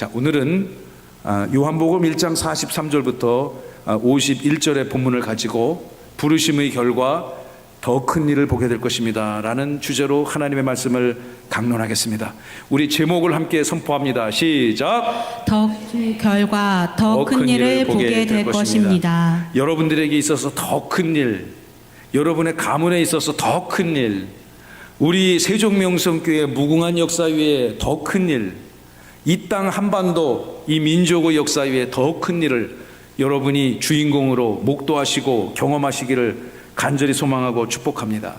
자, 오늘은 요한복음 1장 43절부터 51절의 본문을 가지고 부르심의 결과 더 큰 일을 보게 될 것입니다 라는 주제로 하나님의 말씀을 강론하겠습니다. 우리 제목을 함께 선포합니다. 시작. 더 결과 더 큰 일을 보게 될 것입니다. 여러분들에게 있어서 더 큰 일, 여러분의 가문에 있어서 더 큰 일, 우리 세종명성교회 무궁한 역사 위에 더 큰 일, 이 땅 한반도 이 민족의 역사 위에 더 큰 일을 여러분이 주인공으로 목도하시고 경험하시기를 간절히 소망하고 축복합니다.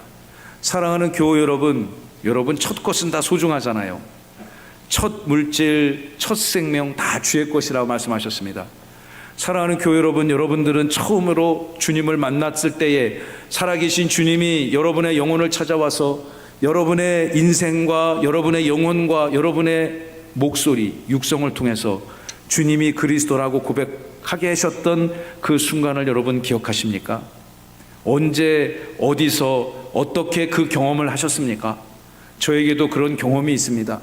사랑하는 교우 여러분, 여러분 첫 것은 다 소중하잖아요. 첫 물질, 첫 생명 다 주의 것이라고 말씀하셨습니다. 사랑하는 교우 여러분, 여러분들은 처음으로 주님을 만났을 때에 살아계신 주님이 여러분의 영혼을 찾아와서 여러분의 인생과 여러분의 영혼과 여러분의 목소리, 육성을 통해서 주님이 그리스도라고 고백하게 하셨던 그 순간을 여러분 기억하십니까? 언제, 어디서, 어떻게 그 경험을 하셨습니까? 저에게도 그런 경험이 있습니다.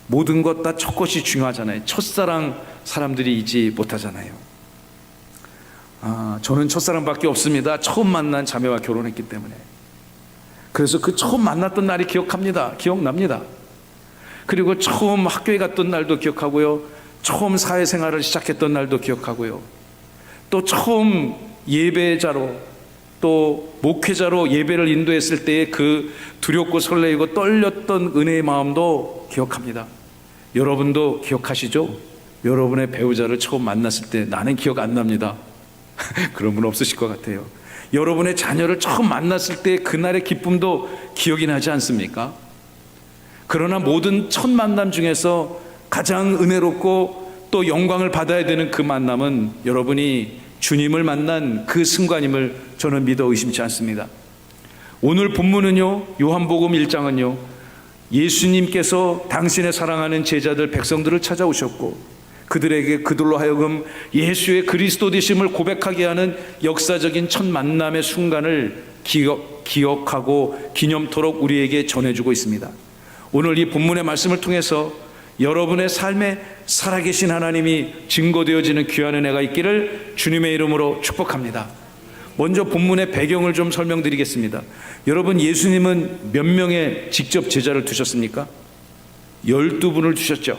모든 것 다 첫 것이 중요하잖아요. 첫사랑 사람들이 잊지 못하잖아요. 저는 첫사랑밖에 없습니다. 처음 만난 자매와 결혼했기 때문에. 그래서 그 처음 만났던 날이 기억납니다. 그리고 처음 학교에 갔던 날도 기억하고요. 처음 사회생활을 시작했던 날도 기억하고요. 또 처음 예배자로 또 목회자로 예배를 인도했을 때의 그 두렵고 설레이고 떨렸던 은혜의 마음도 기억합니다. 여러분도 기억하시죠? 여러분의 배우자를 처음 만났을 때 나는 기억 안 납니다. 그런 분 없으실 것 같아요. 여러분의 자녀를 처음 만났을 때 그날의 기쁨도 기억이 나지 않습니까? 그러나 모든 첫 만남 중에서 가장 은혜롭고 또 영광을 받아야 되는 그 만남은 여러분이 주님을 만난 그 순간임을 저는 믿어 의심치 않습니다. 오늘 본문은요, 요한복음 1장은요, 예수님께서 당신의 사랑하는 제자들 백성들을 찾아오셨고 그들에게 그들로 하여금 예수의 그리스도 되심을 고백하게 하는 역사적인 첫 만남의 순간을 기억하고 기념토록 우리에게 전해주고 있습니다. 오늘 이 본문의 말씀을 통해서 여러분의 삶에 살아계신 하나님이 증거되어지는 귀한 은혜가 있기를 주님의 이름으로 축복합니다. 먼저 본문의 배경을 좀 설명드리겠습니다. 여러분, 예수님은 몇 명의 직접 제자를 두셨습니까? 12분을 두셨죠.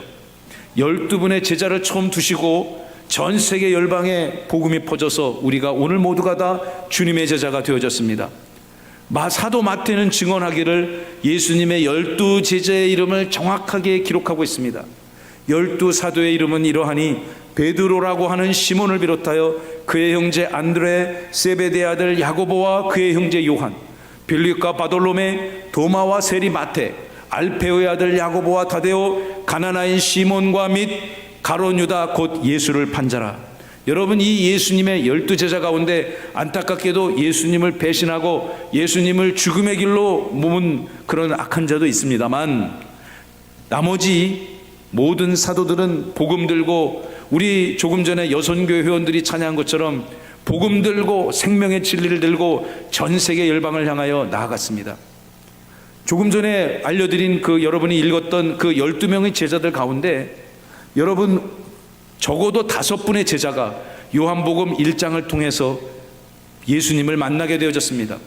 12분의 제자를 처음 두시고 전 세계 열방에 복음이 퍼져서 우리가 오늘 모두가 다 주님의 제자가 되어졌습니다. 사도 마태는 증언하기를 예수님의 12제자의 이름을 정확하게 기록하고 있습니다. 12사도의 이름은 이러하니 베드로라고 하는 시몬을 비롯하여 그의 형제 안드레, 세베대의 아들 야고보와 그의 형제 요한, 빌립과 바돌로메, 도마와 세리 마테, 알페오의 아들 야고보와 다데오, 가나나인 시몬과 및 가룟 유다 곧 예수를 판자라. 여러분, 이 예수님의 12제자 가운데 안타깝게도 예수님을 배신하고 예수님을 죽음의 길로 몸은 그런 악한 자도 있습니다만, 나머지 모든 사도들은 복음 들고, 우리 조금 전에 여선교회 회원들이 찬양한 것처럼 복음 들고 생명의 진리를 들고 전 세계 열방을 향하여 나아갔습니다. 조금 전에 알려드린 여러분이 읽었던 12명의 제자들 가운데 여러분 적어도 5분의 제자가 요한복음 1장을 통해서 예수님을 만나게 되어졌습니다.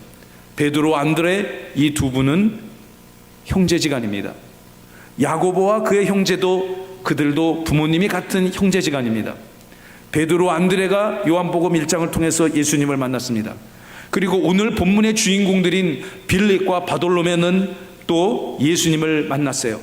베드로, 안드레, 이 두 분은 형제지간입니다. 야고보와 그의 형제도 그들도 부모님이 같은 형제지간입니다. 베드로, 안드레가 요한복음 1장을 통해서 예수님을 만났습니다. 그리고 오늘 본문의 주인공들인 빌립과 바돌로메는 또 예수님을 만났어요.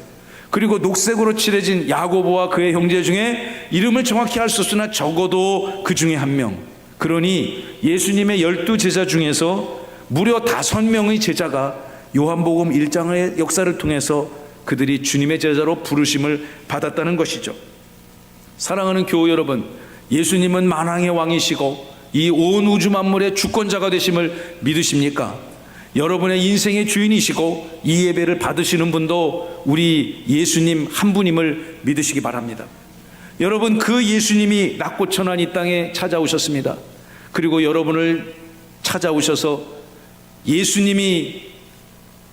그리고 녹색으로 칠해진 야고보와 그의 형제 중에 이름을 정확히 알 수 없으나 적어도 그 중에 한 명, 그러니 예수님의 12제자 중에서 무려 5명의 제자가 요한복음 1장의 역사를 통해서 그들이 주님의 제자로 부르심을 받았다는 것이죠. 사랑하는 교우 여러분, 예수님은 만왕의 왕이시고 이 온 우주 만물의 주권자가 되심을 믿으십니까? 여러분의 인생의 주인이시고 이 예배를 받으시는 분도 우리 예수님 한 분임을 믿으시기 바랍니다. 여러분, 그 예수님이 낮고 천한 이 땅에 찾아오셨습니다. 그리고 여러분을 찾아오셔서 예수님이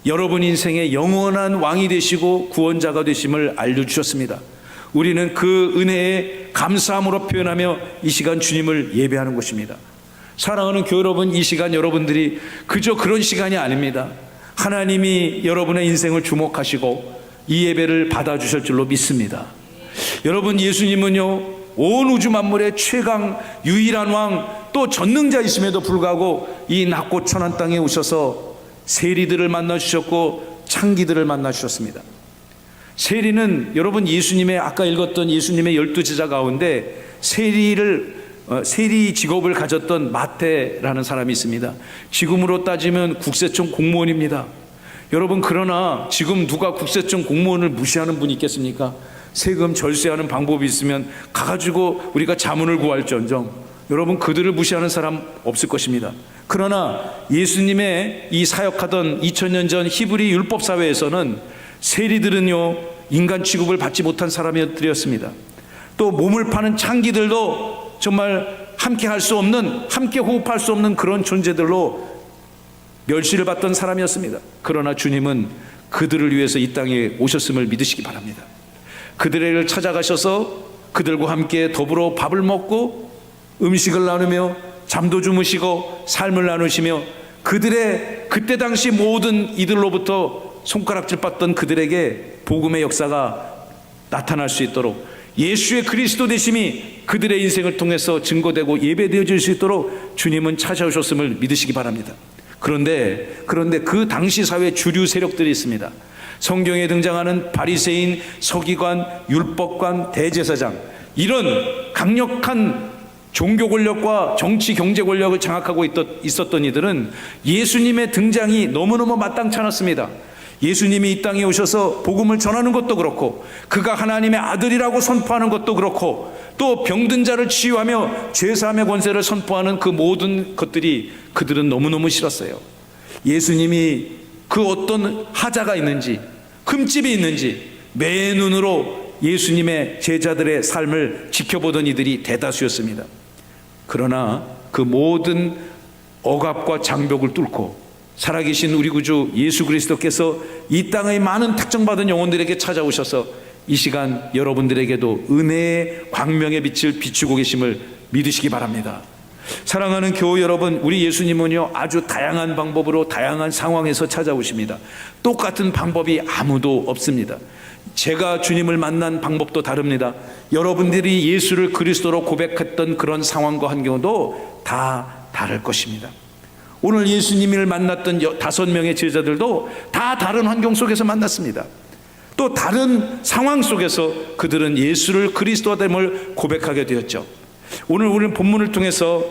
여러분 인생의 영원한 왕이 되시고 구원자가 되심을 알려주셨습니다. 우리는 그 은혜에 감사함으로 표현하며 이 시간 주님을 예배하는 것입니다. 사랑하는 교회 여러분, 이 시간 여러분들이 그저 그런 시간이 아닙니다. 하나님이 여러분의 인생을 주목하시고 이 예배를 받아주실 줄로 믿습니다. 여러분, 예수님은요, 온 우주 만물의 최강 유일한 왕, 또 전능자이심에도 불구하고 이 낮고 천한 땅에 오셔서 세리들을 만나주셨고 창기들을 만나주셨습니다. 세리는 여러분, 예수님의 아까 읽었던 예수님의 12제자 가운데 세리 직업을 가졌던 마태라는 사람이 있습니다. 지금으로 따지면 국세청 공무원입니다. 여러분, 그러나 지금 누가 국세청 공무원을 무시하는 분이 있겠습니까? 세금 절세하는 방법이 있으면 가가지고 우리가 자문을 구할지언정 여러분, 그들을 무시하는 사람 없을 것입니다. 그러나 예수님의 이 사역하던 2000년 전 히브리 율법 사회에서는 세리들은요, 인간 취급을 받지 못한 사람들이었습니다. 또 몸을 파는 창기들도 정말 함께 할 수 없는, 함께 호흡할 수 없는 그런 존재들로 멸시를 받던 사람이었습니다. 그러나 주님은 그들을 위해서 이 땅에 오셨음을 믿으시기 바랍니다. 그들을 찾아가셔서 그들과 함께 더불어 밥을 먹고 음식을 나누며 잠도 주무시고 삶을 나누시며 그들의 그때 당시 모든 이들로부터 손가락질 받던 그들에게 복음의 역사가 나타날 수 있도록 예수의 그리스도 되심이 그들의 인생을 통해서 증거되고 예배되어질 수 있도록 주님은 찾아오셨음을 믿으시기 바랍니다. 그런데 그 당시 사회 주류 세력들이 있습니다. 성경에 등장하는 바리새인, 서기관, 율법관, 대제사장, 이런 강력한 종교 권력과 정치 경제 권력을 장악하고 있었던 이들은 예수님의 등장이 너무너무 마땅치 않았습니다. 예수님이 이 땅에 오셔서 복음을 전하는 것도 그렇고 그가 하나님의 아들이라고 선포하는 것도 그렇고 또 병든 자를 치유하며 죄사함의 권세를 선포하는 그 모든 것들이 그들은 너무너무 싫었어요. 예수님이 그 어떤 하자가 있는지 흠집이 있는지 매 눈으로 예수님의 제자들의 삶을 지켜보던 이들이 대다수였습니다. 그러나 그 모든 억압과 장벽을 뚫고 살아계신 우리 구주 예수 그리스도께서 이 땅의 많은 택정받은 영혼들에게 찾아오셔서 이 시간 여러분들에게도 은혜의 광명의 빛을 비추고 계심을 믿으시기 바랍니다. 사랑하는 교우 여러분, 우리 예수님은요, 아주 다양한 방법으로 다양한 상황에서 찾아오십니다. 똑같은 방법이 아무도 없습니다. 제가 주님을 만난 방법도 다릅니다. 여러분들이 예수를 그리스도로 고백했던 그런 상황과 환경도 다 다를 것입니다. 오늘 예수님을 만났던 5명의 제자들도 다 다른 환경 속에서 만났습니다. 또 다른 상황 속에서 그들은 예수를 그리스도됨을 고백하게 되었죠. 오늘 우리는 본문을 통해서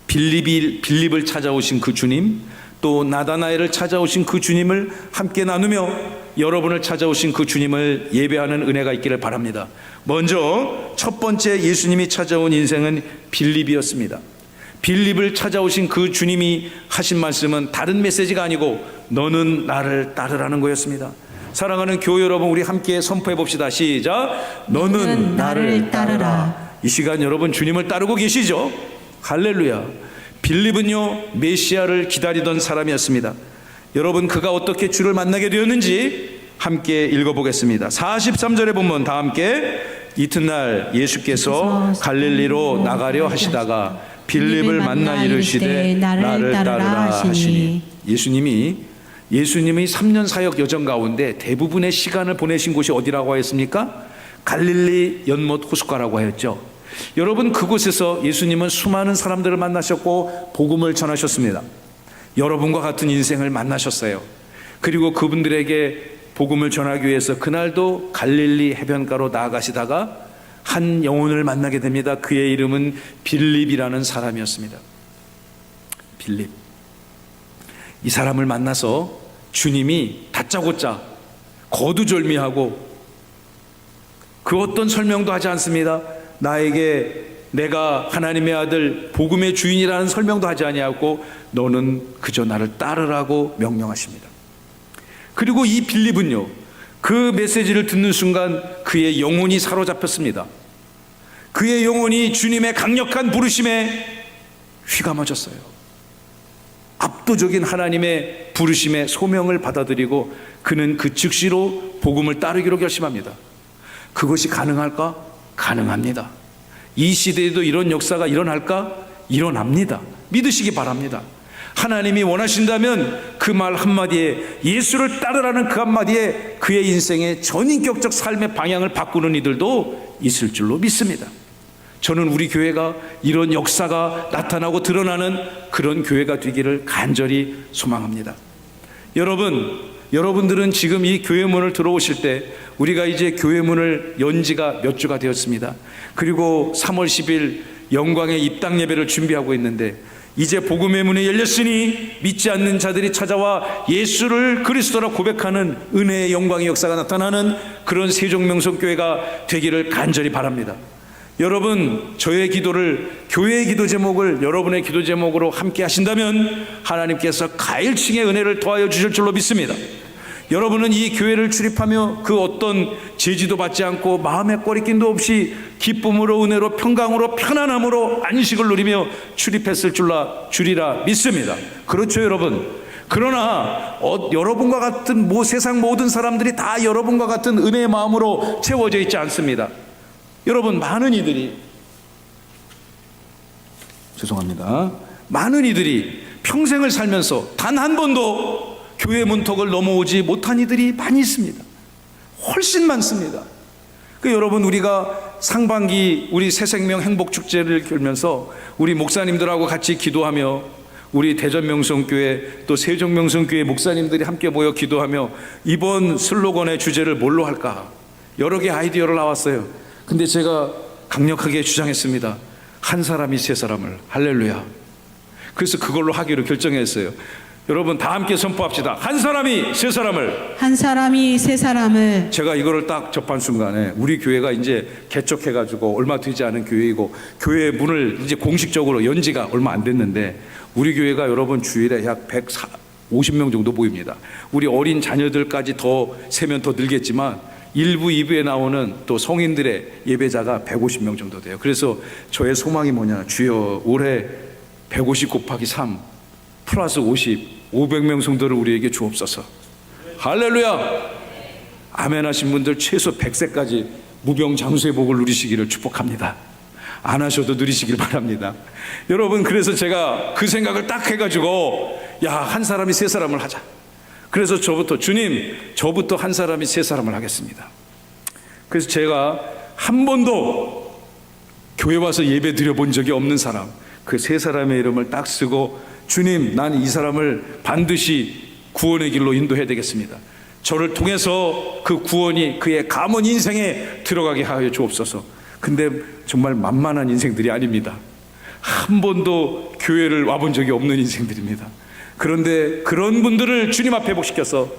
빌립을 찾아오신 그 주님, 또 나다나엘을 찾아오신 그 주님을 함께 나누며 여러분을 찾아오신 그 주님을 예배하는 은혜가 있기를 바랍니다. 먼저 첫 번째 예수님이 찾아온 인생은 빌립이었습니다. 빌립을 찾아오신 그 주님이 하신 말씀은 다른 메시지가 아니고 너는 나를 따르라는 거였습니다. 사랑하는 교회 여러분, 우리 함께 선포해 봅시다. 시작. 너는 나를 따르라. 이 시간 여러분 주님을 따르고 계시죠? 할렐루야. 빌립은요, 메시아를 기다리던 사람이었습니다. 여러분, 그가 어떻게 주를 만나게 되었는지 함께 읽어보겠습니다. 43절에 보면 다 함께 이튿날 예수께서 갈릴리로 나가려 하시다가 빌립을 만나 이르시되 나를 따르라 하시니. 예수님이 3년 사역 여정 가운데 대부분의 시간을 보내신 곳이 어디라고 하였습니까? 갈릴리 연못 호숫가라고 하였죠. 여러분, 그곳에서 예수님은 수많은 사람들을 만나셨고 복음을 전하셨습니다. 여러분과 같은 인생을 만나셨어요. 그리고 그분들에게 복음을 전하기 위해서 그날도 갈릴리 해변가로 나아가시다가 한 영혼을 만나게 됩니다. 그의 이름은 빌립이라는 사람이었습니다. 빌립. 이 사람을 만나서 주님이 다짜고짜 거두절미하고 그 어떤 설명도 하지 않습니다. 나에게 내가 하나님의 아들 복음의 주인이라는 설명도 하지 아니하고 너는 그저 나를 따르라고 명령하십니다. 그리고 이 빌립은요, 그 메시지를 듣는 순간 그의 영혼이 사로잡혔습니다. 그의 영혼이 주님의 강력한 부르심에 휘감아졌어요. 압도적인 하나님의 부르심의 소명을 받아들이고 그는 그 즉시로 복음을 따르기로 결심합니다. 그것이 가능할까? 가능합니다. 이 시대에도 이런 역사가 일어날까? 일어납니다. 믿으시기 바랍니다. 하나님이 원하신다면 그 말 한마디에, 예수를 따르라는 그 한마디에 그의 인생의 전인격적 삶의 방향을 바꾸는 이들도 있을 줄로 믿습니다. 저는 우리 교회가 이런 역사가 나타나고 드러나는 그런 교회가 되기를 간절히 소망합니다. 여러분들은 지금 이 교회 문을 들어오실 때, 우리가 이제 교회 문을 연 지가 몇 주가 되었습니다. 그리고 3월 10일 영광의 입당 예배를 준비하고 있는데, 이제 복음의 문이 열렸으니 믿지 않는 자들이 찾아와 예수를 그리스도라 고백하는 은혜의 영광의 역사가 나타나는 그런 세종명성교회가 되기를 간절히 바랍니다. 여러분, 저의 기도를, 교회의 기도 제목을 여러분의 기도 제목으로 함께 하신다면 하나님께서 가일층의 은혜를 더하여 주실 줄로 믿습니다. 여러분은 이 교회를 출입하며 그 어떤 제지도 받지 않고 마음의 꺼리낌도 없이 기쁨으로, 은혜로, 평강으로, 편안함으로 안식을 누리며 출입했을 줄이라 믿습니다. 그렇죠, 여러분? 그러나 여러분과 같은 세상 모든 사람들이 다 여러분과 같은 은혜의 마음으로 채워져 있지 않습니다. 여러분, 많은 이들이 평생을 살면서 단 한 번도 교회 문턱을 넘어오지 못한 이들이 많이 있습니다. 훨씬 많습니다. 여러분, 우리가 상반기 우리 새생명 행복축제를 열면서 우리 목사님들하고 같이 기도하며, 우리 대전명성교회 또 세종명성교회 목사님들이 함께 모여 기도하며 이번 슬로건의 주제를 뭘로 할까? 여러 개 아이디어를 나왔어요. 근데 제가 강력하게 주장했습니다. 한 사람이 세 사람을. 할렐루야. 그래서 그걸로 하기로 결정했어요. 여러분, 다 함께 선포합시다. 한 사람이 세 사람을. 한 사람이 세 사람을. 제가 이거를 딱 접한 순간에 우리 교회가 이제 개척해가지고 얼마 되지 않은 교회이고, 교회 문을 이제 공식적으로 연 지가 얼마 안 됐는데, 우리 교회가 여러분 주일에 약 150명 정도 모입니다. 우리 어린 자녀들까지 더 세면 더 늘겠지만 1부, 2부에 나오는 또 성인들의 예배자가 150명 정도 돼요. 그래서 저의 소망이 뭐냐, 주여 올해 150 곱하기 3 플러스 500명 성도를 우리에게 주옵소서. 할렐루야. 아멘 하신 분들 최소 100세까지 무병장수의 복을 누리시기를 축복합니다. 안 하셔도 누리시길 바랍니다. 여러분, 그래서 제가 그 생각을 딱 해가지고, 한 사람이 세 사람을 하자. 그래서 주님, 저부터 한 사람이 세 사람을 하겠습니다. 그래서 제가 한 번도 교회 와서 예배 드려본 적이 없는 사람, 그 세 사람의 이름을 딱 쓰고, 주님, 난 이 사람을 반드시 구원의 길로 인도해야 되겠습니다. 저를 통해서 그 구원이 그의 감언 인생에 들어가게 하여 주옵소서. 근데 정말 만만한 인생들이 아닙니다. 한 번도 교회를 와본 적이 없는 인생들입니다. 그런데 그런 분들을 주님 앞에 회복시켜서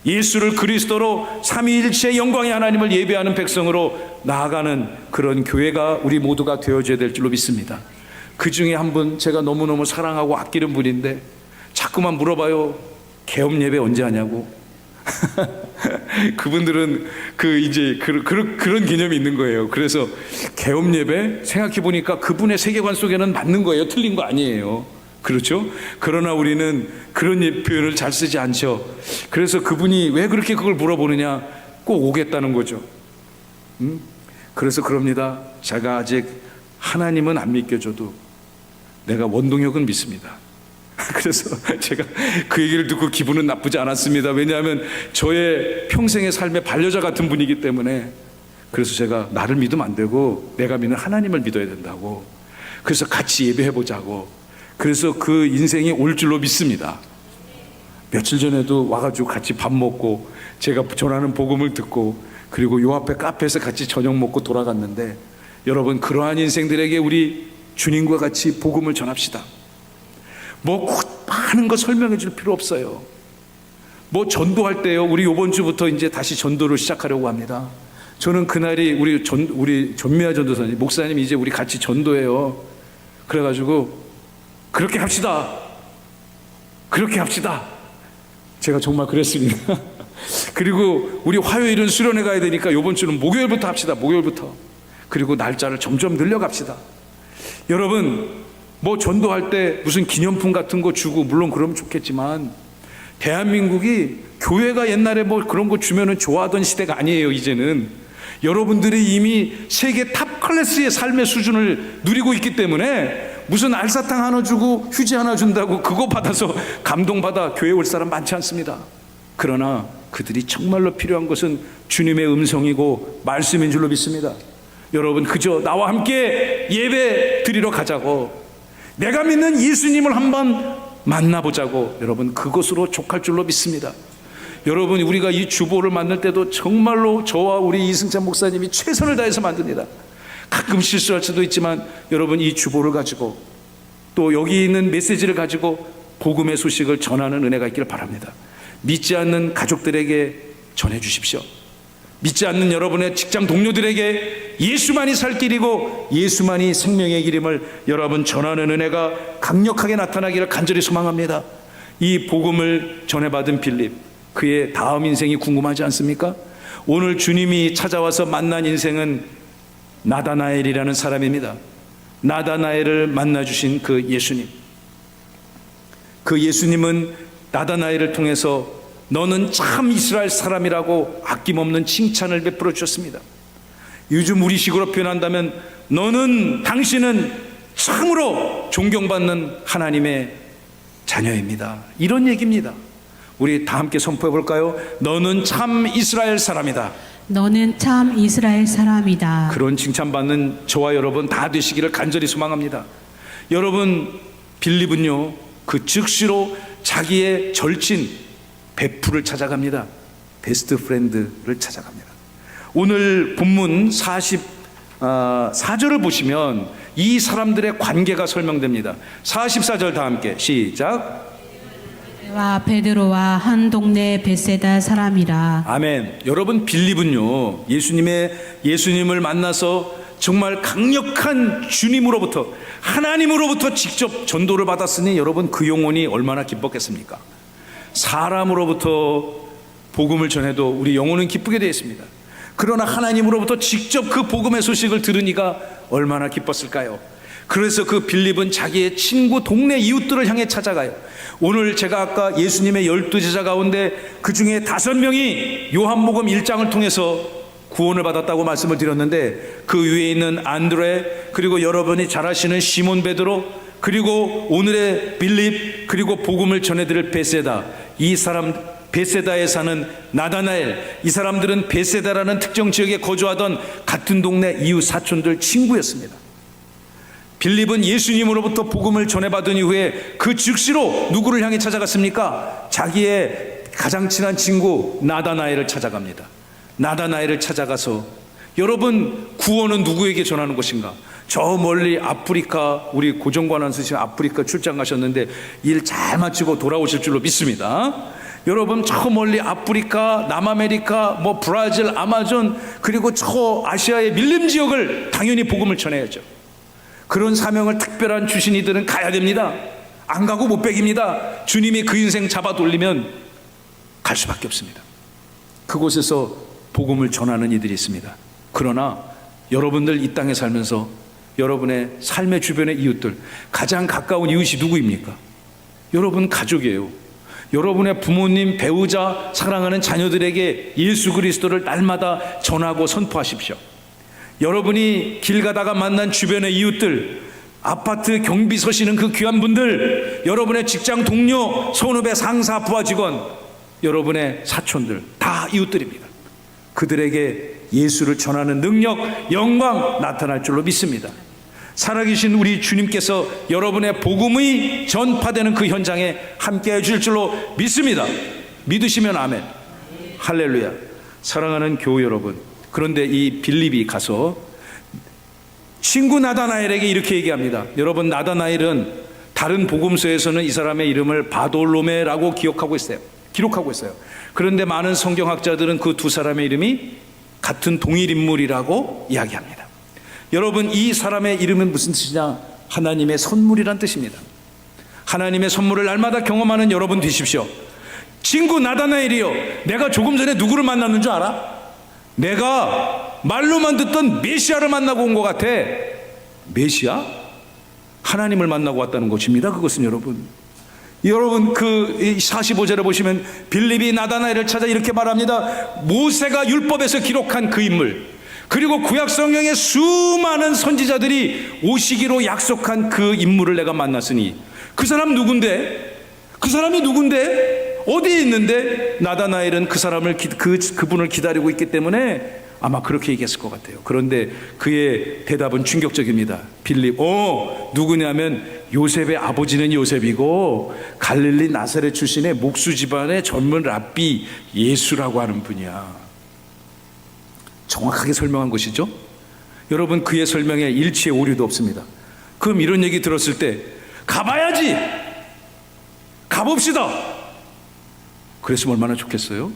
예수를 그리스도로 삼위일체의 영광의 하나님을 예배하는 백성으로 나아가는 그런 교회가 우리 모두가 되어줘야 될 줄로 믿습니다. 그 중에 한 분, 제가 너무너무 사랑하고 아끼는 분인데 자꾸만 물어봐요. 개업 예배 언제 하냐고. 그분들은 그런 개념이 있는 거예요. 그래서 개업 예배 생각해 보니까 그분의 세계관 속에는 맞는 거예요. 틀린 거 아니에요. 그렇죠? 그러나 우리는 그런 표현을 잘 쓰지 않죠. 그래서 그분이 왜 그렇게 그걸 물어보느냐, 꼭 오겠다는 거죠. 그래서 그럽니다. 제가 아직 하나님은 안 믿겨줘도 내가 원동력은 믿습니다. 그래서 제가 그 얘기를 듣고 기분은 나쁘지 않았습니다. 왜냐하면 저의 평생의 삶의 반려자 같은 분이기 때문에. 그래서 제가 나를 믿으면 안 되고 내가 믿는 하나님을 믿어야 된다고. 그래서 같이 예배해보자고. 그래서 그 인생이 올 줄로 믿습니다. 며칠 전에도 와가지고 같이 밥 먹고 제가 전하는 복음을 듣고, 그리고 요 앞에 카페에서 같이 저녁 먹고 돌아갔는데, 여러분, 그러한 인생들에게 우리 주님과 같이 복음을 전합시다. 많은 거 설명해 줄 필요 없어요. 전도할 때요, 우리 이번 주부터 이제 다시 전도를 시작하려고 합니다. 저는 그날이 우리 전미아 전도사님, 목사님 이제 우리 같이 전도해요. 그래가지고 그렇게 합시다. 제가 정말 그랬습니다. 그리고 우리 화요일은 수련회 가야 되니까 이번 주는 목요일부터 합시다. 목요일부터. 그리고 날짜를 점점 늘려갑시다. 여러분, 전도할 때 무슨 기념품 같은 거 주고, 물론 그러면 좋겠지만, 대한민국이 교회가 옛날에 그런 거 주면은 좋아하던 시대가 아니에요. 이제는 여러분들이 이미 세계 탑 클래스의 삶의 수준을 누리고 있기 때문에 무슨 알사탕 하나 주고 휴지 하나 준다고 그거 받아서 감동받아 교회 올 사람 많지 않습니다. 그러나 그들이 정말로 필요한 것은 주님의 음성이고 말씀인 줄로 믿습니다. 여러분, 그저 나와 함께 예배 드리러 가자고, 내가 믿는 예수님을 한번 만나보자고, 여러분 그것으로 족할 줄로 믿습니다. 여러분, 우리가 이 주보를 만들 때도 정말로 저와 우리 이승찬 목사님이 최선을 다해서 만듭니다. 가끔 실수할 수도 있지만 여러분, 이 주보를 가지고 또 여기 있는 메시지를 가지고 복음의 소식을 전하는 은혜가 있기를 바랍니다. 믿지 않는 가족들에게 전해주십시오. 믿지 않는 여러분의 직장 동료들에게 예수만이 살 길이고 예수만이 생명의 길임을 여러분 전하는 은혜가 강력하게 나타나기를 간절히 소망합니다. 이 복음을 전해받은 빌립, 그의 다음 인생이 궁금하지 않습니까? 오늘 주님이 찾아와서 만난 인생은 나다나엘이라는 사람입니다. 나다나엘을 만나주신 그 예수님, 그 예수님은 나다나엘을 통해서 너는 참 이스라엘 사람이라고 아낌없는 칭찬을 베풀어 주셨습니다. 요즘 우리식으로 표현한다면 당신은 참으로 존경받는 하나님의 자녀입니다, 이런 얘기입니다. 우리 다 함께 선포해 볼까요? 너는 참 이스라엘 사람이다. 너는 참 이스라엘 사람이다. 그런 칭찬받는 저와 여러분 다 되시기를 간절히 소망합니다. 여러분, 빌립은요, 그 즉시로 자기의 절친 베프를 찾아갑니다. 베스트 프렌드를 찾아갑니다. 오늘 본문 44절을 보시면 이 사람들의 관계가 설명됩니다. 44절 다 함께 시작. 와 베드로와 한 동네 베세다 사람이라. 아멘. 여러분, 빌립은요, 예수님을 만나서 정말 강력한 주님으로부터, 하나님으로부터 직접 전도를 받았으니 여러분 그 영혼이 얼마나 기뻤겠습니까? 사람으로부터 복음을 전해도 우리 영혼은 기쁘게 되어 있습니다. 그러나 하나님으로부터 직접 그 복음의 소식을 들으니까 얼마나 기뻤을까요? 그래서 그 빌립은 자기의 친구, 동네 이웃들을 향해 찾아가요. 오늘 제가 아까 예수님의 12제자 가운데 그 중에 5명이 요한복음 1장을 통해서 구원을 받았다고 말씀을 드렸는데, 그 위에 있는 안드레, 그리고 여러분이 잘 아시는 시몬 베드로, 그리고 오늘의 빌립, 그리고 복음을 전해드릴 베세다, 이 사람 베세다에 사는 나다나엘, 이 사람들은 베세다라는 특정 지역에 거주하던 같은 동네 이웃 사촌들 친구였습니다. 빌립은 예수님으로부터 복음을 전해받은 이후에 그 즉시로 누구를 향해 찾아갔습니까? 자기의 가장 친한 친구 나다나엘을 찾아갑니다. 나다나엘을 찾아가서, 여러분, 구원은 누구에게 전하는 것인가? 저 멀리 아프리카, 우리 고정관 안수신 아프리카 출장 가셨는데 일 잘 마치고 돌아오실 줄로 믿습니다. 여러분, 저 멀리 아프리카, 남아메리카, 브라질, 아마존, 그리고 저 아시아의 밀림 지역을 당연히 복음을 전해야죠. 그런 사명을 특별한 주신 이들은 가야 됩니다. 안 가고 못 배깁니다. 주님이 그 인생 잡아 돌리면 갈 수밖에 없습니다. 그곳에서 복음을 전하는 이들이 있습니다. 그러나 여러분들 이 땅에 살면서 여러분의 삶의 주변의 이웃들, 가장 가까운 이웃이 누구입니까? 여러분 가족이에요. 여러분의 부모님, 배우자, 사랑하는 자녀들에게 예수 그리스도를 날마다 전하고 선포하십시오. 여러분이 길 가다가 만난 주변의 이웃들, 아파트 경비 서시는 그 귀한 분들, 여러분의 직장 동료, 선후배, 상사, 부하 직원, 여러분의 사촌들 다 이웃들입니다. 그들에게 예수를 전하는 능력, 영광 나타날 줄로 믿습니다. 살아계신 우리 주님께서 여러분의 복음이 전파되는 그 현장에 함께 해주실 줄로 믿습니다. 믿으시면 아멘. 할렐루야. 사랑하는 교우 여러분, 그런데 이 빌립이 가서 친구 나다나엘에게 이렇게 얘기합니다. 여러분, 나다나엘은 다른 복음서에서는 이 사람의 이름을 바돌로메라고 기록하고 있어요. 그런데 많은 성경학자들은 그 두 사람의 이름이 같은 동일 인물이라고 이야기합니다. 여러분, 이 사람의 이름은 무슨 뜻이냐? 하나님의 선물이란 뜻입니다. 하나님의 선물을 날마다 경험하는 여러분 되십시오. 친구 나다나엘이요, 내가 조금 전에 누구를 만났는 줄 알아? 내가 말로만 듣던 메시아를 만나고 온 것 같아. 메시아? 하나님을 만나고 왔다는 것입니다. 그것은 여러분 그 45절에 보시면 빌립이 나다나엘을 찾아 이렇게 말합니다. 모세가 율법에서 기록한 그 인물, 그리고 구약 성경의 수많은 선지자들이 오시기로 약속한 그 인물을 내가 만났으니 그 사람 누군데? 그 사람이 누군데? 어디에 있는데? 나다나엘은 그 사람을 그분을 기다리고 있기 때문에 아마 그렇게 얘기했을 것 같아요. 그런데 그의 대답은 충격적입니다. 빌립, 누구냐면 요셉의 아버지는 요셉이고 갈릴리 나사렛 출신의 목수 집안의 젊은 랍비 예수라고 하는 분이야. 정확하게 설명한 것이죠. 여러분, 그의 설명에 일치의 오류도 없습니다. 그럼 이런 얘기 들었을 때 가봐야지, 가봅시다, 그랬으면 얼마나 좋겠어요.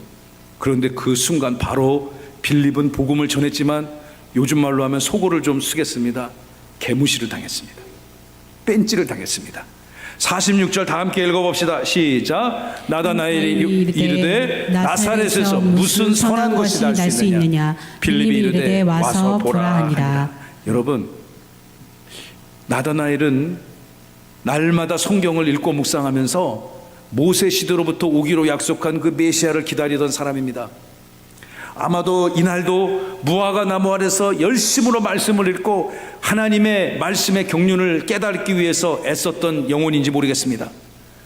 그런데 그 순간 바로 빌립은 복음을 전했지만 요즘 말로 하면 속어를 좀 쓰겠습니다. 개무시를 당했습니다. 뺀찌를 당했습니다. 46절 다 함께 읽어봅시다. 시작. 나다나엘이 이르되 나사렛에서 무슨 선한 것이 날 수 있느냐. 빌립이 이르되 와서 보라 하니라. 여러분, 나다나엘은 날마다 성경을 읽고 묵상하면서 모세 시대로부터 오기로 약속한 그 메시아를 기다리던 사람입니다. 아마도 이날도 무화과 나무 아래서 열심으로 말씀을 읽고 하나님의 말씀의 경륜을 깨닫기 위해서 애썼던 영혼인지 모르겠습니다.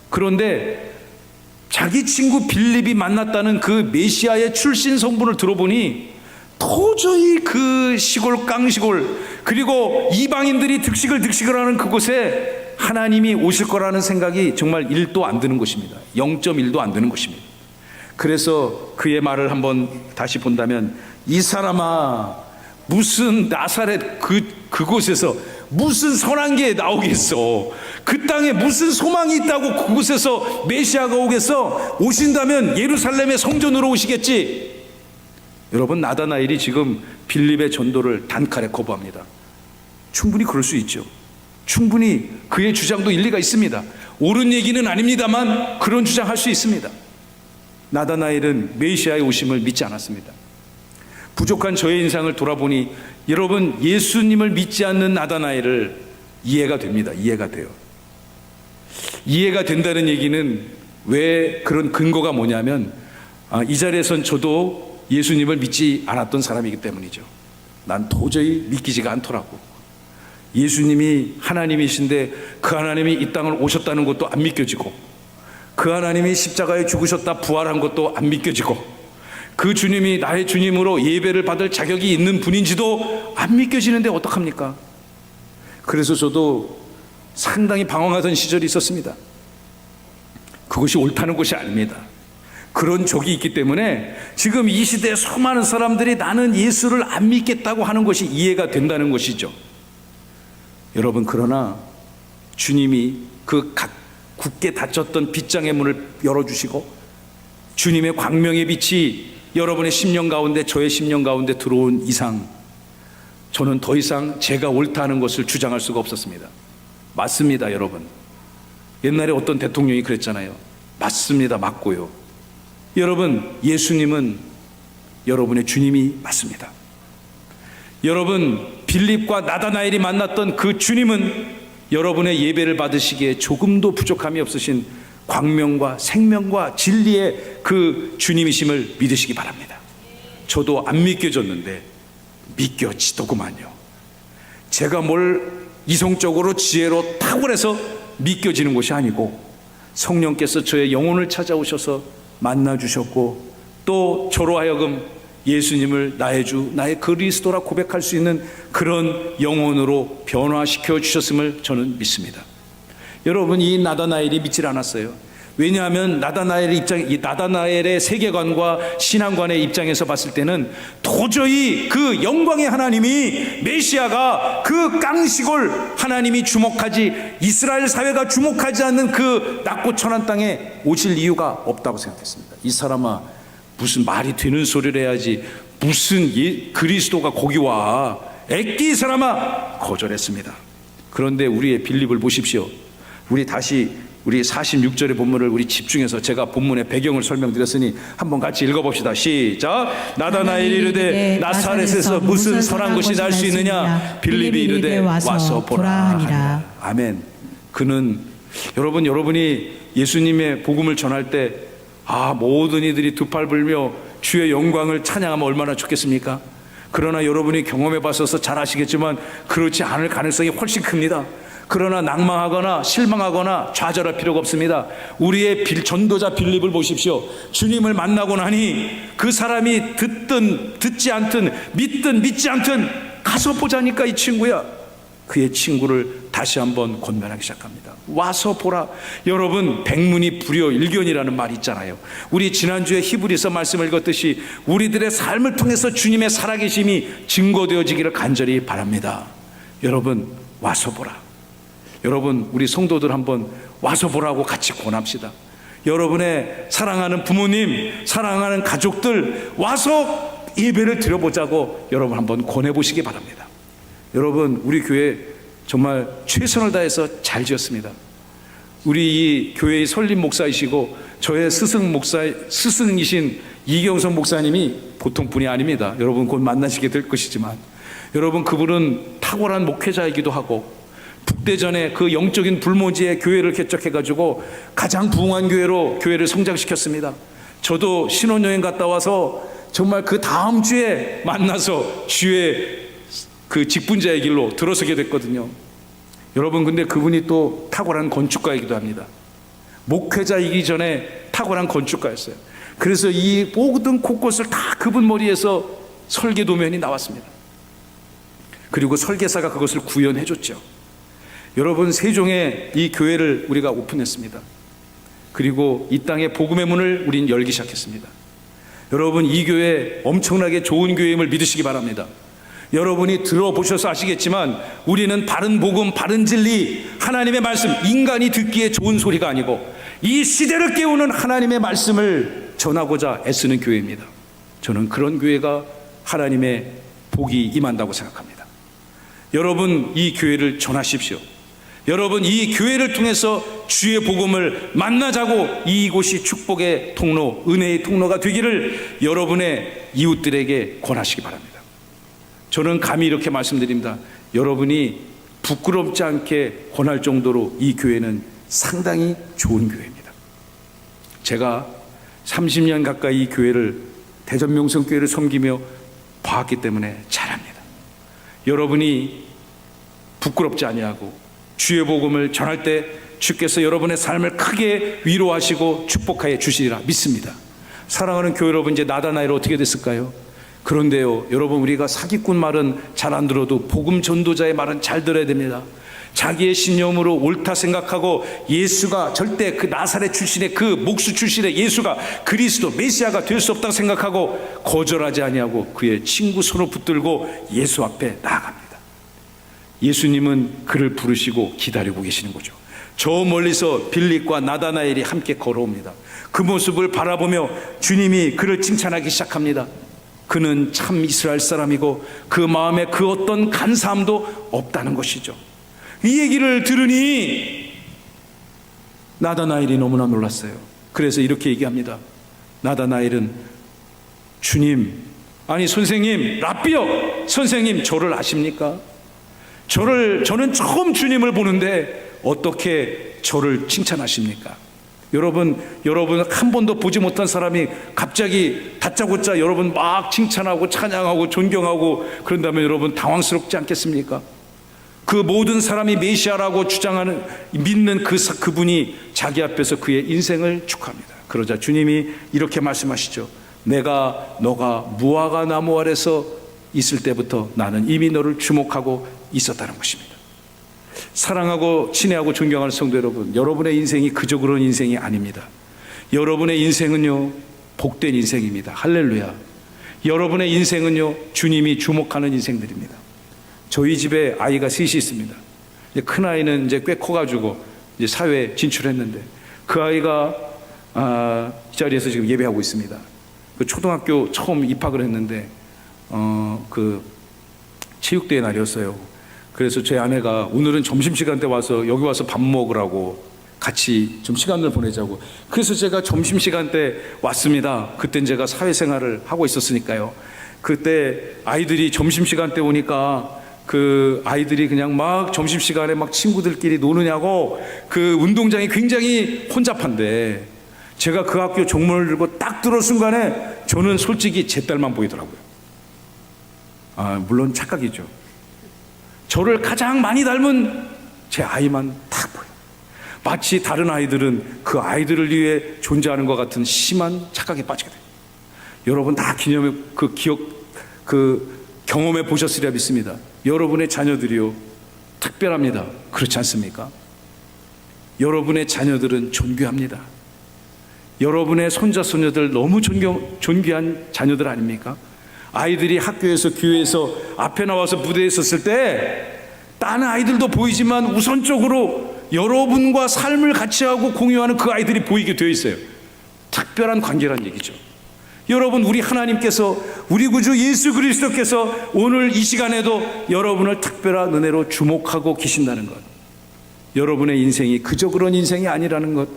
그런데 자기 친구 빌립이 만났다는 그 메시아의 출신 성분을 들어보니 도저히 그 시골 깡시골 그리고 이방인들이 득식을 하는 그곳에 하나님이 오실 거라는 생각이 정말 1도 안 드는 것입니다. 0.1도 안 드는 것입니다. 그래서 그의 말을 한번 다시 본다면, 이 사람아, 무슨 나사렛 그곳에서 무슨 선한 게 나오겠어? 그 땅에 무슨 소망이 있다고 그곳에서 메시아가 오겠어? 오신다면 예루살렘의 성전으로 오시겠지. 여러분, 나다나엘이 지금 빌립의 전도를 단칼에 거부합니다. 충분히 그럴 수 있죠. 충분히 그의 주장도 일리가 있습니다. 옳은 얘기는 아닙니다만 그런 주장할 수 있습니다. 나다나엘은 메시아의 오심을 믿지 않았습니다. 부족한 저의 인상을 돌아보니 여러분, 예수님을 믿지 않는 나다나엘을 이해가 됩니다. 이해가 돼요. 이해가 된다는 얘기는 왜 그런 근거가 뭐냐면, 이 자리에선 저도 예수님을 믿지 않았던 사람이기 때문이죠. 난 도저히 믿기지가 않더라고. 예수님이 하나님이신데 그 하나님이 이 땅을 오셨다는 것도 안 믿겨지고, 그 하나님이 십자가에 죽으셨다 부활한 것도 안 믿겨지고, 그 주님이 나의 주님으로 예배를 받을 자격이 있는 분인지도 안 믿겨지는데 어떡합니까? 그래서 저도 상당히 방황하던 시절이 있었습니다. 그것이 옳다는 것이 아닙니다. 그런 적이 있기 때문에 지금 이 시대에 수많은 사람들이 나는 예수를 안 믿겠다고 하는 것이 이해가 된다는 것이죠. 여러분, 그러나 주님이 그 굳게 닫혔던 빗장의 문을 열어주시고 주님의 광명의 빛이 여러분의 심령 가운데, 저의 심령 가운데 들어온 이상 저는 더 이상 제가 옳다 하는 것을 주장할 수가 없었습니다. 맞습니다, 여러분. 옛날에 어떤 대통령이 그랬잖아요. 맞습니다, 맞고요. 여러분, 예수님은 여러분의 주님이 맞습니다. 여러분, 빌립과 나다나엘이 만났던 그 주님은 여러분의 예배를 받으시기에 조금도 부족함이 없으신 광명과 생명과 진리의 그 주님이심을 믿으시기 바랍니다. 저도 안 믿겨졌는데 믿겨지더구만요. 제가 뭘 이성적으로 지혜로 탁월해서 믿겨지는 것이 아니고 성령께서 저의 영혼을 찾아오셔서 만나주셨고, 또 저로 하여금 예수님을 나의 주, 나의 그리스도라 고백할 수 있는 그런 영혼으로 변화시켜 주셨음을 저는 믿습니다. 여러분, 이 나다나엘이 믿질 않았어요. 왜냐하면 나다나엘의 세계관과 신앙관의 입장에서 봤을 때는 도저히 그 영광의 하나님이, 메시아가 그 깡시골 하나님이 주목하지, 이스라엘 사회가 주목하지 않는 그 낮고 천한 땅에 오실 이유가 없다고 생각했습니다. 이 사람아, 무슨 말이 되는 소리를 해야지, 무슨 그리스도가 거기 와, 애끼 이 사람아, 거절했습니다. 그런데 우리의 빌립을 보십시오. 우리 다시 우리 46절의 본문을 우리 집중해서, 제가 본문의 배경을 설명드렸으니 한번 같이 읽어봅시다. 시작. 나다나엘이 이르되 나사렛에서 무슨 선한 것이 날 수 있느냐. 빌립이 이르되 와서 보라 하니라. 아멘. 그는 여러분이 예수님의 복음을 전할 때 모든 이들이 두 팔 불며 주의 영광을 찬양하면 얼마나 좋겠습니까? 그러나 여러분이 경험해 봤어서 잘 아시겠지만 그렇지 않을 가능성이 훨씬 큽니다. 그러나 낭망하거나 실망하거나 좌절할 필요가 없습니다. 우리의 전도자 빌립을 보십시오. 주님을 만나고 나니 그 사람이 듣든 듣지 않든 믿든 믿지 않든 가서 보자니까 이 친구야. 그의 친구를 다시 한번 권면하기 시작합니다. 와서 보라. 여러분, 백문이 불여일견이라는 말이 있잖아요. 우리 지난주에 히브리서 말씀을 읽었듯이 우리들의 삶을 통해서 주님의 살아계심이 증거되어지기를 간절히 바랍니다. 여러분, 와서 보라. 여러분, 우리 성도들 한번 와서 보라고 같이 권합시다. 여러분의 사랑하는 부모님, 사랑하는 가족들 와서 예배를 드려보자고 여러분 한번 권해보시기 바랍니다. 여러분, 우리 교회 정말 최선을 다해서 잘 지었습니다. 우리 이 교회의 설립 목사이시고 저의 스승이신 이경선 목사님이 보통 분이 아닙니다. 여러분 곧 만나시게 될 것이지만, 여러분 그분은 탁월한 목회자이기도 하고 북대전에 그 영적인 불모지에 교회를 개척해가지고 가장 부흥한 교회를 성장시켰습니다. 저도 신혼여행 갔다 와서 정말 그 다음 주에 만나서 주의 그 직분자의 길로 들어서게 됐거든요. 여러분, 근데 그분이 또 탁월한 건축가이기도 합니다. 목회자이기 전에 탁월한 건축가였어요. 그래서 이 모든 곳곳을 다 그분 머리에서 설계 도면이 나왔습니다. 그리고 설계사가 그것을 구현해 줬죠. 여러분, 세종에 이 교회를 우리가 오픈했습니다. 그리고 이 땅에 복음의 문을 우린 열기 시작했습니다. 여러분, 이 교회 엄청나게 좋은 교회임을 믿으시기 바랍니다. 여러분이 들어보셔서 아시겠지만 우리는 바른 복음, 바른 진리, 하나님의 말씀, 인간이 듣기에 좋은 소리가 아니고 이 시대를 깨우는 하나님의 말씀을 전하고자 애쓰는 교회입니다. 저는 그런 교회가 하나님의 복이 임한다고 생각합니다. 여러분, 이 교회를 전하십시오. 여러분, 이 교회를 통해서 주의 복음을 만나자고 이곳이 축복의 통로, 은혜의 통로가 되기를 여러분의 이웃들에게 권하시기 바랍니다. 저는 감히 이렇게 말씀드립니다. 여러분이 부끄럽지 않게 권할 정도로 이 교회는 상당히 좋은 교회입니다. 제가 30년 가까이 이 교회를, 대전명성교회를 섬기며 봐왔기 때문에 잘 압니다. 여러분이 부끄럽지 아니하고 주의 복음을 전할 때 주께서 여러분의 삶을 크게 위로하시고 축복하여 주시리라 믿습니다. 사랑하는 교회 여러분, 이제 나다나엘은 어떻게 됐을까요? 그런데요, 여러분, 우리가 사기꾼 말은 잘 안 들어도 복음 전도자의 말은 잘 들어야 됩니다. 자기의 신념으로 옳다 생각하고 예수가 절대 그 나사렛 출신의 그 목수 출신의 예수가 그리스도 메시아가 될 수 없다고 생각하고 거절하지 아니하고 그의 친구 손을 붙들고 예수 앞에 나아갑니다. 예수님은 그를 부르시고 기다리고 계시는 거죠. 저 멀리서 빌립과 나다나엘이 함께 걸어옵니다. 그 모습을 바라보며 주님이 그를 칭찬하기 시작합니다. 그는 참 이스라엘 사람이고 그 마음에 그 어떤 간사함도 없다는 것이죠. 이 얘기를 들으니 나다나엘이 너무나 놀랐어요. 그래서 이렇게 얘기합니다. 나다나엘은 주님, 아니 선생님, 랍비여, 선생님 저를 아십니까? 저는 처음 주님을 보는데 어떻게 저를 칭찬하십니까? 여러분 한 번도 보지 못한 사람이 갑자기 다짜고짜 여러분 막 칭찬하고 찬양하고 존경하고 그런다면 여러분 당황스럽지 않겠습니까? 그 모든 사람이 메시아라고 주장하는 믿는 그분이 자기 앞에서 그의 인생을 축하합니다. 그러자 주님이 이렇게 말씀하시죠. 너가 무화과 나무 아래서 있을 때부터 나는 이미 너를 주목하고 있었다는 것입니다. 사랑하고 친애하고 존경하는 성도 여러분, 여러분의 인생이 그저 그런 인생이 아닙니다. 여러분의 인생은요, 복된 인생입니다. 할렐루야. 여러분의 인생은요, 주님이 주목하는 인생들입니다. 저희 집에 아이가 셋이 있습니다. 큰 아이는 이제 꽤 커가지고 이제 사회에 진출했는데 그 아이가 이 자리에서 지금 예배하고 있습니다. 그 초등학교 처음 입학을 했는데 그 체육대회 날이었어요. 그래서 제 아내가 오늘은 점심시간 때 여기 와서 밥 먹으라고 같이 좀 시간을 보내자고. 그래서 제가 점심시간 때 왔습니다. 그땐 제가 사회생활을 하고 있었으니까요. 그때 아이들이 점심시간 때 오니까 그 아이들이 그냥 막 점심시간에 막 친구들끼리 노느냐고 그 운동장이 굉장히 혼잡한데 제가 그 학교 종문을 들고 딱 들어온 순간에 저는 솔직히 제 딸만 보이더라고요. 물론 착각이죠. 저를 가장 많이 닮은 제 아이만 딱 보여요. 마치 다른 아이들은 그 아이들을 위해 존재하는 것 같은 심한 착각에 빠지게 돼요. 여러분 다 경험해 보셨으리라 믿습니다. 여러분의 자녀들이요, 특별합니다. 그렇지 않습니까? 여러분의 자녀들은 존귀합니다. 여러분의 손자, 손녀들 너무 존귀한 자녀들 아닙니까? 아이들이 학교에서, 교회에서 앞에 나와서 무대에 섰을 때 다른 아이들도 보이지만 우선적으로 여러분과 삶을 같이 하고 공유하는 그 아이들이 보이게 되어 있어요. 특별한 관계란 얘기죠. 여러분, 우리 하나님께서, 우리 구주 예수 그리스도께서 오늘 이 시간에도 여러분을 특별한 은혜로 주목하고 계신다는 것, 여러분의 인생이 그저 그런 인생이 아니라는 것,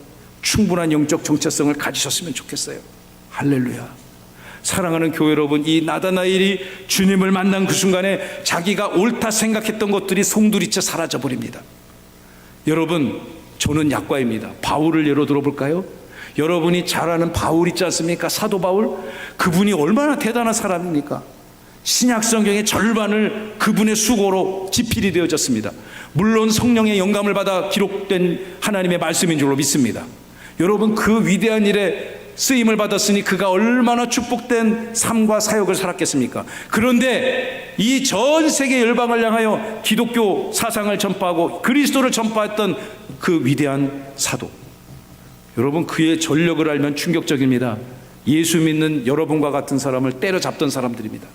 충분한 영적 정체성을 가지셨으면 좋겠어요. 할렐루야. 사랑하는 교회 여러분, 이 나다나엘이 주님을 만난 그 순간에 자기가 옳다 생각했던 것들이 송두리째 사라져 버립니다. 여러분, 저는 약과입니다. 바울을 예로 들어볼까요? 여러분이 잘 아는 바울 있지 않습니까? 사도 바울. 그분이 얼마나 대단한 사람입니까? 신약 성경의 절반을 그분의 수고로 지필이 되어졌습니다. 물론 성령의 영감을 받아 기록된 하나님의 말씀인 줄로 믿습니다. 여러분, 그 위대한 일에 쓰임을 받았으니 그가 얼마나 축복된 삶과 사역을 살았겠습니까? 그런데 이 전 세계 열방을 향하여 기독교 사상을 전파하고 그리스도를 전파했던 그 위대한 사도, 여러분, 그의 전력을 알면 충격적입니다. 예수 믿는 여러분과 같은 사람을 때려잡던 사람들입니다.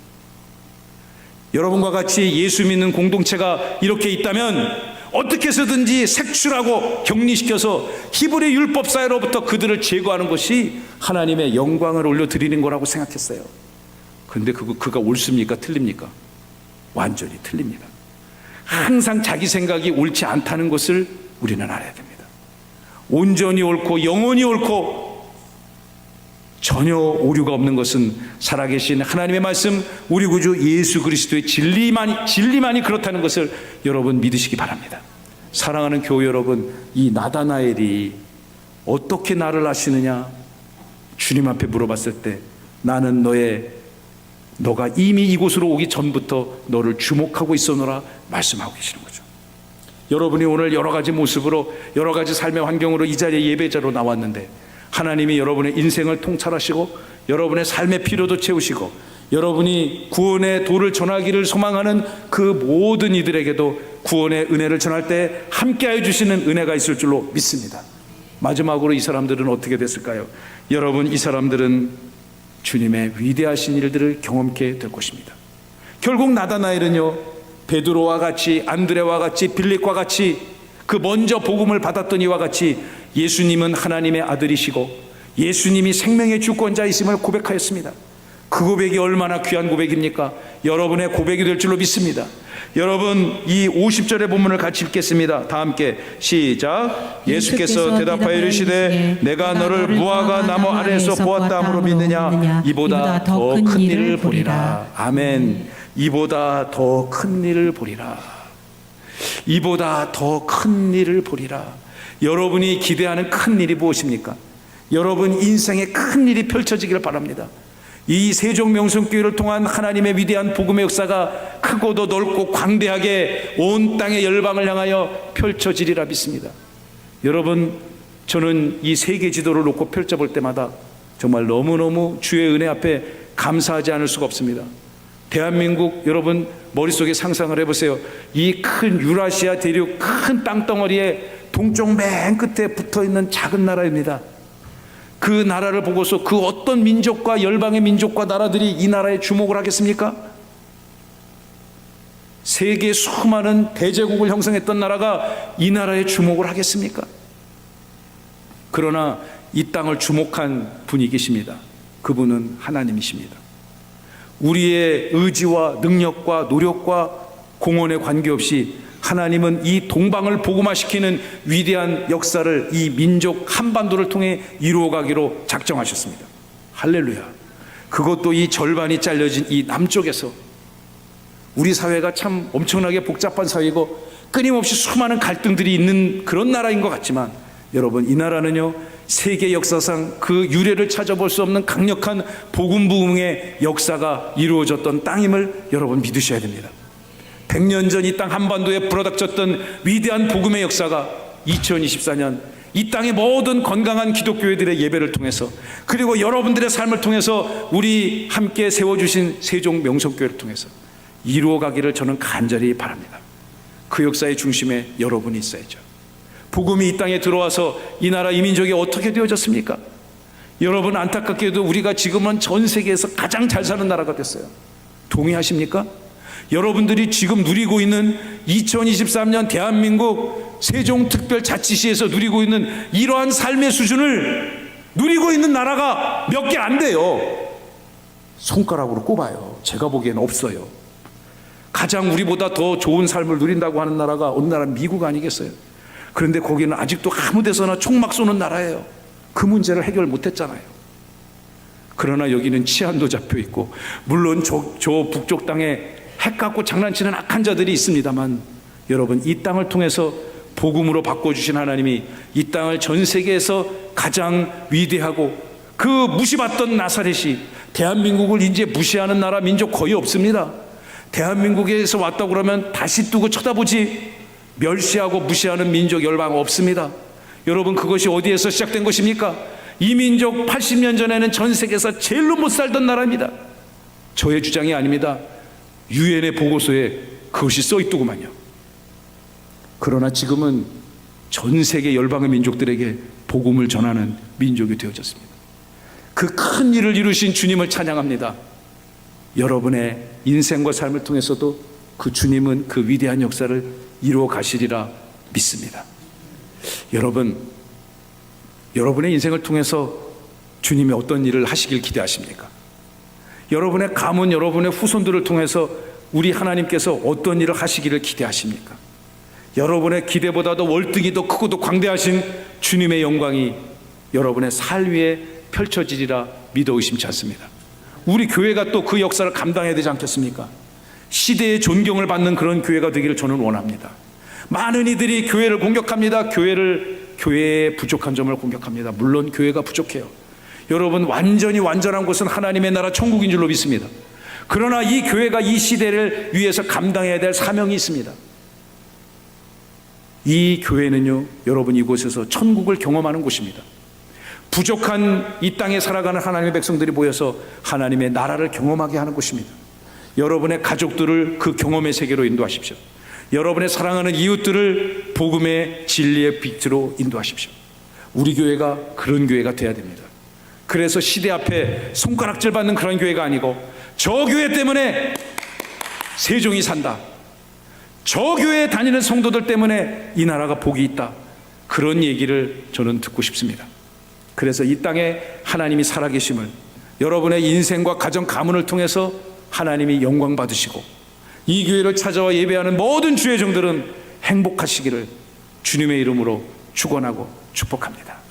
여러분과 같이 예수 믿는 공동체가 이렇게 있다면 어떻게 해서든지 색출하고 격리시켜서 히브리 율법 사회로부터 그들을 제거하는 것이 하나님의 영광을 올려드리는 거라고 생각했어요. 그런데 그가 옳습니까? 틀립니까? 완전히 틀립니다. 항상 자기 생각이 옳지 않다는 것을 우리는 알아야 됩니다. 온전히 옳고 영원히 옳고 전혀 오류가 없는 것은 살아계신 하나님의 말씀, 우리 구주 예수 그리스도의 진리만이 그렇다는 것을 여러분 믿으시기 바랍니다. 사랑하는 교회 여러분, 이 나다나엘이 어떻게 나를 아시느냐? 주님 앞에 물어봤을 때 나는 너가 이미 이곳으로 오기 전부터 너를 주목하고 있었노라 말씀하고 계시는 거죠. 여러분이 오늘 여러 가지 모습으로, 여러 가지 삶의 환경으로 이 자리에 예배자로 나왔는데 하나님이 여러분의 인생을 통찰하시고 여러분의 삶의 필요도 채우시고 여러분이 구원의 도를 전하기를 소망하는 그 모든 이들에게도 구원의 은혜를 전할 때 함께하여 주시는 은혜가 있을 줄로 믿습니다. 마지막으로 이 사람들은 어떻게 됐을까요? 여러분, 이 사람들은 주님의 위대하신 일들을 경험케 될 것입니다. 결국 나다나엘은요, 베드로와 같이, 안드레와 같이, 빌립과 같이, 그 먼저 복음을 받았던 이와 같이 예수님은 하나님의 아들이시고 예수님이 생명의 주권자이심을 고백하였습니다. 그 고백이 얼마나 귀한 고백입니까? 여러분의 고백이 될 줄로 믿습니다. 여러분, 이 50절의 본문을 같이 읽겠습니다. 다 함께 시작. 예수께서 대답하여 이르시되 내가 너를 무화과 나무 아래에서 보았다 함으로 믿느냐? 이보다 더 큰 일을 보리라. 아멘. 이보다 더 큰 일을 보리라. 이보다 더 큰 일을 보리라. 여러분이 기대하는 큰 일이 무엇입니까? 여러분 인생에 큰 일이 펼쳐지기를 바랍니다. 이 세종명성교회를 통한 하나님의 위대한 복음의 역사가 크고도 넓고 광대하게 온 땅의 열방을 향하여 펼쳐지리라 믿습니다. 여러분, 저는 이 세계 지도를 놓고 펼쳐볼 때마다 정말 너무너무 주의 은혜 앞에 감사하지 않을 수가 없습니다. 대한민국, 여러분 머릿속에 상상을 해보세요. 이 큰 유라시아 대륙 큰 땅덩어리에 동쪽 맨 끝에 붙어있는 작은 나라입니다. 그 나라를 보고서 그 어떤 민족과 열방의 민족과 나라들이 이 나라에 주목을 하겠습니까? 세계 수많은 대제국을 형성했던 나라가 이 나라에 주목을 하겠습니까? 그러나 이 땅을 주목한 분이 계십니다. 그분은 하나님이십니다. 우리의 의지와 능력과 노력과 공헌에 관계없이 하나님은 이 동방을 복음화시키는 위대한 역사를 이 민족 한반도를 통해 이루어가기로 작정하셨습니다. 할렐루야. 그것도 이 절반이 잘려진 이 남쪽에서. 우리 사회가 참 엄청나게 복잡한 사회이고 끊임없이 수많은 갈등들이 있는 그런 나라인 것 같지만 여러분, 이 나라는요 세계 역사상 그 유래를 찾아볼 수 없는 강력한 복음 부흥의 역사가 이루어졌던 땅임을 여러분 믿으셔야 됩니다. 100년 전 이 땅 한반도에 불어닥쳤던 위대한 복음의 역사가 2024년 이 땅의 모든 건강한 기독교회들의 예배를 통해서, 그리고 여러분들의 삶을 통해서 우리 함께 세워주신 세종 명성교회를 통해서 이루어가기를 저는 간절히 바랍니다. 그 역사의 중심에 여러분이 있어야죠. 복음이 이 땅에 들어와서 이 나라 이 민족이 어떻게 되어졌습니까? 여러분, 안타깝게도 우리가 지금은 전 세계에서 가장 잘 사는 나라가 됐어요. 동의하십니까? 여러분들이 지금 누리고 있는 2023년 대한민국 세종특별자치시에서 누리고 있는 이러한 삶의 수준을 누리고 있는 나라가 몇 개 안 돼요. 손가락으로 꼽아요. 제가 보기엔 없어요. 가장 우리보다 더 좋은 삶을 누린다고 하는 나라가 어느 나라, 미국 아니겠어요? 그런데 거기는 아직도 아무 데서나 총 막 쏘는 나라예요. 그 문제를 해결 못했잖아요. 그러나 여기는 치안도 잡혀 있고, 물론 저 북쪽 땅에 핵 갖고 장난치는 악한 자들이 있습니다만, 여러분, 이 땅을 통해서 복음으로 바꿔주신 하나님이 이 땅을 전 세계에서 가장 위대하고 그 무시받던 나사렛이, 대한민국을 이제 무시하는 나라 민족 거의 없습니다. 대한민국에서 왔다고 그러면 다시 뜨고 쳐다보지, 멸시하고 무시하는 민족 열방 없습니다. 여러분, 그것이 어디에서 시작된 것입니까? 이 민족 80년 전에는 전 세계에서 제일로 못 살던 나라입니다. 저의 주장이 아닙니다. 유엔의 보고서에 그것이 써있더구만요. 그러나 지금은 전 세계 열방의 민족들에게 복음을 전하는 민족이 되어졌습니다. 그 큰 일을 이루신 주님을 찬양합니다. 여러분의 인생과 삶을 통해서도 그 주님은 그 위대한 역사를 이루어 가시리라 믿습니다. 여러분의 인생을 통해서 주님이 어떤 일을 하시길 기대하십니까? 여러분의 가문, 여러분의 후손들을 통해서 우리 하나님께서 어떤 일을 하시기를 기대하십니까? 여러분의 기대보다도 월등히 더 크고 더 광대하신 주님의 영광이 여러분의 살 위에 펼쳐지리라 믿어 의심치 않습니다. 우리 교회가 또 그 역사를 감당해야 되지 않겠습니까? 시대의 존경을 받는 그런 교회가 되기를 저는 원합니다. 많은 이들이 교회를 공격합니다. 교회의 부족한 점을 공격합니다. 물론 교회가 부족해요. 여러분, 완전히 완전한 곳은 하나님의 나라 천국인 줄로 믿습니다. 그러나 이 교회가 이 시대를 위해서 감당해야 될 사명이 있습니다. 이 교회는요, 여러분, 이곳에서 천국을 경험하는 곳입니다. 부족한 이 땅에 살아가는 하나님의 백성들이 모여서 하나님의 나라를 경험하게 하는 곳입니다. 여러분의 가족들을 그 경험의 세계로 인도하십시오. 여러분의 사랑하는 이웃들을 복음의 진리의 빛으로 인도하십시오. 우리 교회가 그런 교회가 돼야 됩니다. 그래서 시대 앞에 손가락질 받는 그런 교회가 아니고, 저 교회 때문에 세종이 산다, 저 교회에 다니는 성도들 때문에 이 나라가 복이 있다, 그런 얘기를 저는 듣고 싶습니다. 그래서 이 땅에 하나님이 살아계심을, 여러분의 인생과 가정 가문을 통해서 하나님이 영광 받으시고 이 교회를 찾아와 예배하는 모든 주의 종들은 행복하시기를 주님의 이름으로 축원하고 축복합니다.